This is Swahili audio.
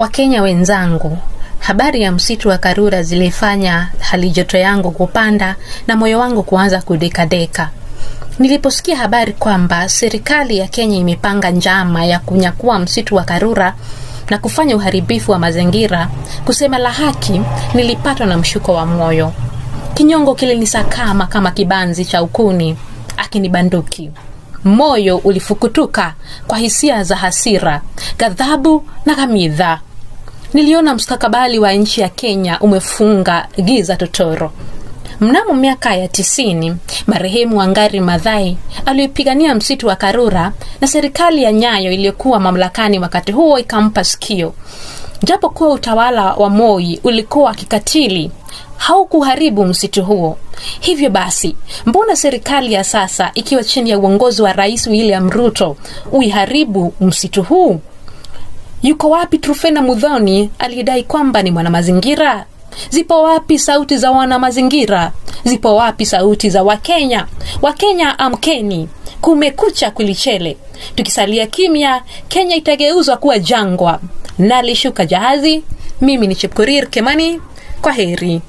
Wakenya wenzangu, habari ya msitu wa Karura zilifanya hali joto yangu kupanda na moyo wangu kuanza kudekadeka. Niliposikia habari kwamba serikali ya Kenya imepanga njama ya kunyakua msitu wa Karura na kufanya uharibifu wa mazingira, kusema la haki, nilipatwa na mshuko wa moyo. Kinyongo kilinisakama kama kibanzi cha ukuni akinibanduki. Moyo ulifukutuka kwa hisia za hasira, ghadhabu na kamidha. Niliona mustakabali wa nchi ya Kenya umefunga giza totoro. Mnamo miaka ya 90, marehemu Wangari Maathai alipigania msitu wa Karura na serikali ya Nyayo iliyokuwa mamlakani wakati huo ikampa sikio. Japo kuwa utawala wa Moi ulikuwa kikatili, haukuharibu msitu huo. Hivyo basi, mbona serikali ya sasa ikiwa chini ya uongozi wa Rais William Ruto uiharibu msitu huu? Yuko wapi Truphena Muthoni aliyedai kwamba ni mwanamazingira? Zipo wapi sauti za wanamazingira? Zipo wapi sauti za Wakenya? Wakenya amkeni, kumekucha kulichele. Tukisalia kimya, Kenya itageuzwa kuwa jangwa. Nalishuka jahazi, mimi ni Chepkorir Kimani, kwaheri.